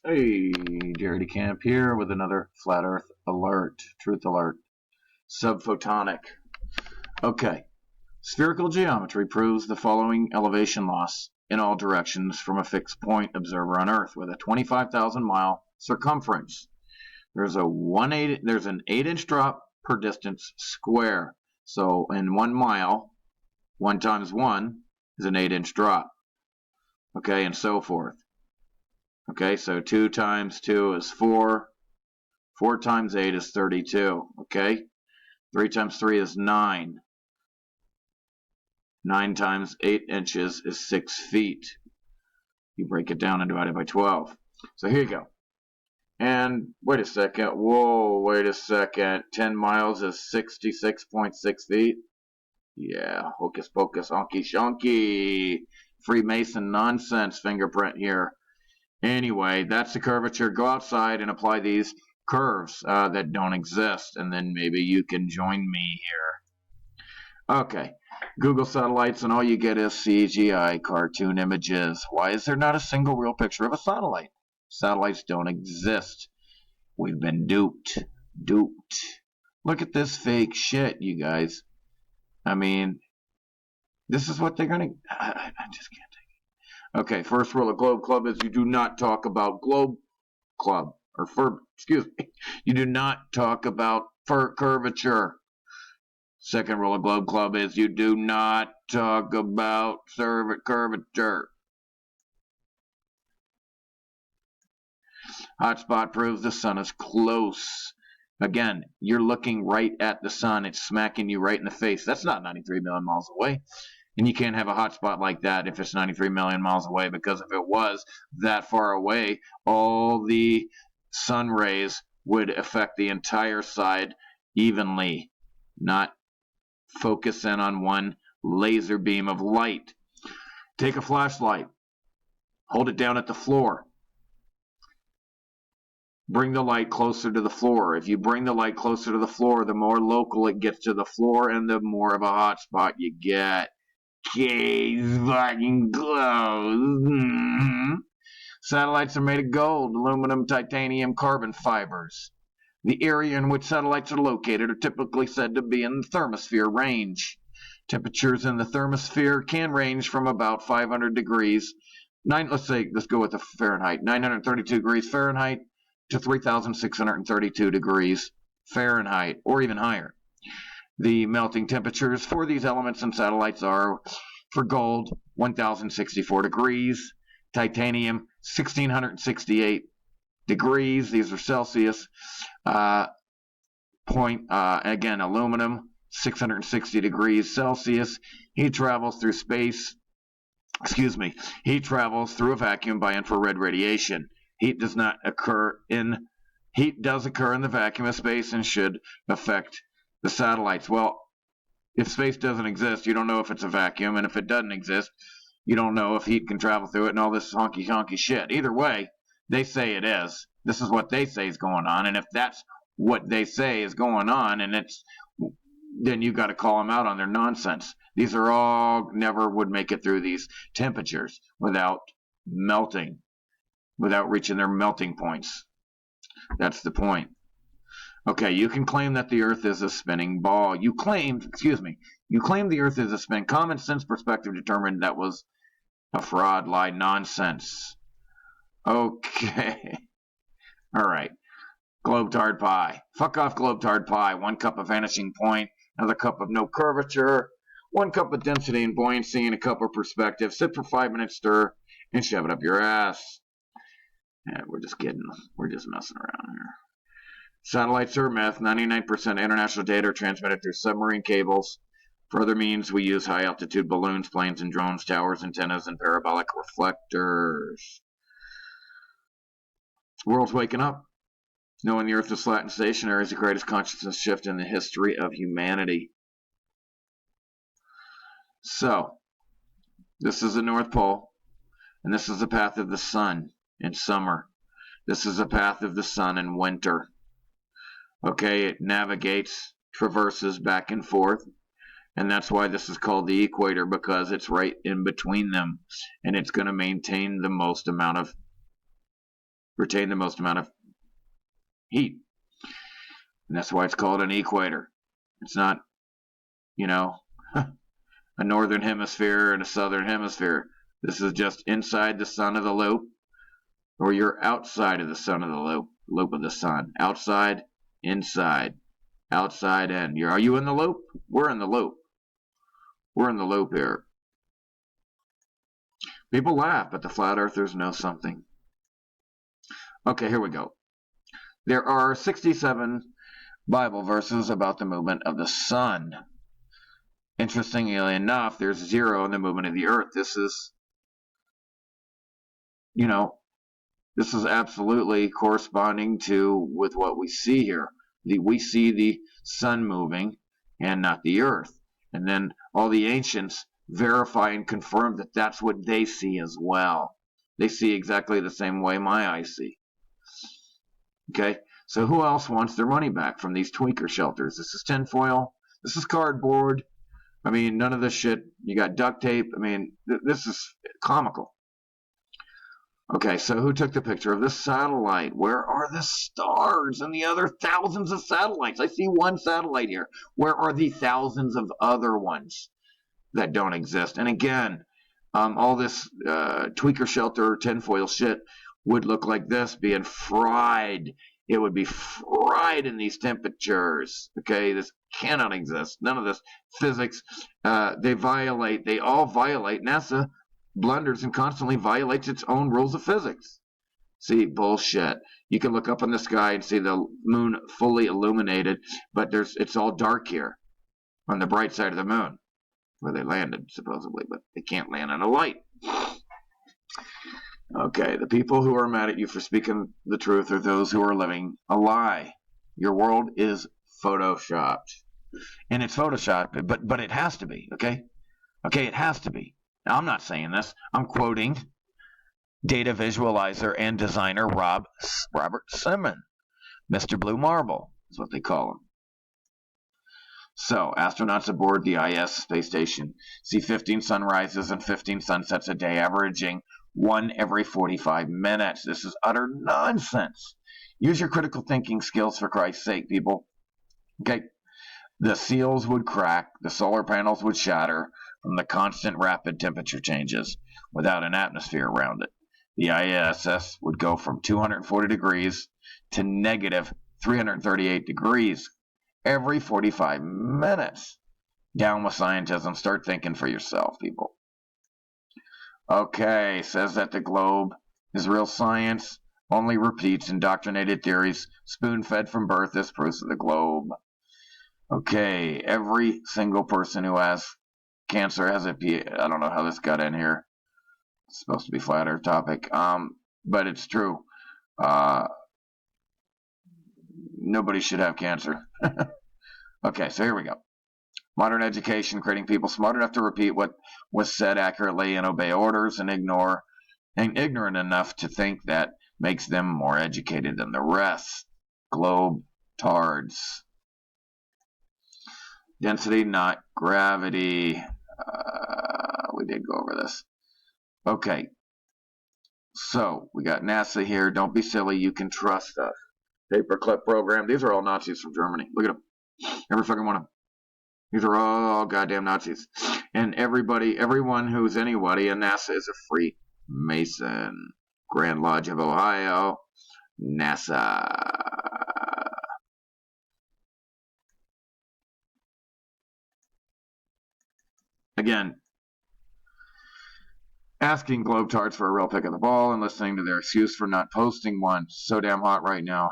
Hey, Jerry DeCamp here with another Flat Earth alert, truth alert, subphotonic. Okay, spherical geometry proves the following elevation loss in all directions from a fixed point observer on Earth with a 25,000-mile circumference. There's an 8-inch drop per distance square. So in 1 mile, 1 times 1 is an 8-inch drop. Okay, and so forth. Okay, so 2 times 2 is 4. 4 times 8 is 32. Okay, 3 times 3 is 9. 9 times 8 inches is 6 feet. You break it down and divide it by 12. So here you go. And wait a second. Whoa, wait a second. 10 miles is 66.6 feet. Yeah, hocus pocus, honky shonky. Freemason nonsense fingerprint here. Anyway, that's the curvature. Go outside and apply these curves that don't exist, and then maybe you can join me here. Okay, Google satellites, and all you get is CGI cartoon images. Why is there not a single real picture of a satellite? Satellites don't exist. We've been duped. Duped. Look at this fake shit, you guys. I mean, this is what they're gonna. I just can't take it. Okay, first rule of Globe Club is you do not talk about Globe Club you do not talk about curvature. Second rule of Globe Club is you do not talk about curvature. Hotspot proves the sun is close. Again, you're looking right at the sun. It's smacking you right in the face. That's not 93 million miles away. And you can't have a hotspot like that if it's 93 million miles away, because if it was that far away, all the sun rays would affect the entire side evenly, not focus in on one laser beam of light. Take a flashlight, hold it down at the floor. Bring the light closer to the floor. If you bring the light closer to the floor, the more local it gets to the floor and the more of a hot spot you get. Case fucking close. Satellites are made of gold, aluminum, titanium, carbon fibers. The area in which satellites are located are typically said to be in the thermosphere range. Temperatures in the thermosphere can range from about 500 degrees, let's go with the Fahrenheit, 932 degrees Fahrenheit to 3,632 degrees Fahrenheit, or even higher. The melting temperatures for these elements in satellites are, for gold, 1,064 degrees, titanium, 1,668 degrees. These are Celsius. Again, aluminum, 660 degrees Celsius. Heat travels through space. Heat travels through a vacuum by infrared radiation. Heat does occur in the vacuum of space and should affect the satellites. Well, if space doesn't exist, you don't know if it's a vacuum, and if it doesn't exist, you don't know if heat can travel through it and all this honky shit. Either way, they say it is. This is what they say is going on, and if that's what they say is going on, then you got to call them out on their nonsense. These are all never would make it through these temperatures without melting, without reaching their melting points. That's the point. Okay, you can claim that the Earth is a spinning ball. You claim the Earth is a spin. Common sense perspective determined that was a fraud, lie, nonsense. Okay. All right. Globetard pie. Fuck off, globetard pie. 1 cup of vanishing point, another cup of no curvature, 1 cup of density and buoyancy, and a cup of perspective. Sit for 5 minutes, stir, and shove it up your ass. Yeah, we're just kidding. We're just messing around here. Satellites are a myth. 99% international data are transmitted through submarine cables. For other means, we use high-altitude balloons, planes, and drones, towers, antennas, and parabolic reflectors. The world's waking up. Knowing the Earth is flat and stationary is the greatest consciousness shift in the history of humanity. So, this is the North Pole, and this is the path of the sun in summer. This is the path of the sun in winter. Okay, it navigates, traverses back and forth, and that's why this is called the equator, because it's right in between them, and it's going to maintain the most amount of retain the most amount of heat. And that's why it's called an equator. It's not, a northern hemisphere and a southern hemisphere. This is just inside the sun of the loop, or you're outside of the sun of the loop of the sun. Outside, inside, outside, in. Are you in the loop? We're in the loop. We're in the loop here. People laugh, but the flat earthers know something. Okay, here we go. There are 67 Bible verses about the movement of the sun. Interestingly enough, there's 0 in the movement of the earth. This is absolutely corresponding to with what we see here. We see the sun moving and not the earth. And then all the ancients verify and confirm that that's what they see as well. They see exactly the same way my eyes see. Okay, so who else wants their money back from these tweaker shelters? This is tinfoil. This is cardboard. I mean, none of this shit. You got duct tape. I mean, this is comical. Okay, so who took the picture of this satellite? Where are the stars and the other thousands of satellites? I see one satellite here. Where are the thousands of other ones that don't exist? And again, all this tweaker shelter tinfoil shit would look like this being fried. It would be fried in these temperatures. Okay, this cannot exist. None of this physics. They all violate. NASA blunders and constantly violates its own rules of physics. See, bullshit. You can look up in the sky and see the moon fully illuminated, but it's all dark here on the bright side of the moon, where they landed, supposedly, but they can't land on a light. Okay, the people who are mad at you for speaking the truth are those who are living a lie. Your world is photoshopped. And it's photoshopped, but it has to be, okay? Okay, it has to be. Now, I'm not saying this. I'm quoting data visualizer and designer Robert Simon. Mr. Blue Marble is what they call him. So, astronauts aboard the IS space station see 15 sunrises and 15 sunsets a day, averaging 1 every 45 minutes. This is utter nonsense. Use your critical thinking skills, for Christ's sake, people. Okay? The seals would crack, the solar panels would shatter from the constant rapid temperature changes without an atmosphere around it. The ISS would go from 240 degrees to negative 338 degrees every 45 minutes. Down with scientism. Start thinking for yourself, people. Okay, says that the globe is real science, only repeats indoctrinated theories spoon-fed from birth as proofs of the globe. Okay, every single person who has cancer has a I don't know how this got in here. It's supposed to be flat earth topic, but it's true. Nobody should have cancer. Okay, so here we go. Modern education, creating people smart enough to repeat what was said accurately and obey orders, and ignorant enough to think that makes them more educated than the rest. Globe tards. Density, not gravity. We did go over this. Okay. So, we got NASA here. Don't be silly. You can trust us. Paperclip program. These are all Nazis from Germany. Look at them. Every fucking one of them. These are all goddamn Nazis. And everyone who's anybody in NASA is a Freemason. Grand Lodge of Ohio. NASA. Again, asking globetards for a real pick of the ball and listening to their excuse for not posting one. So damn hot right now.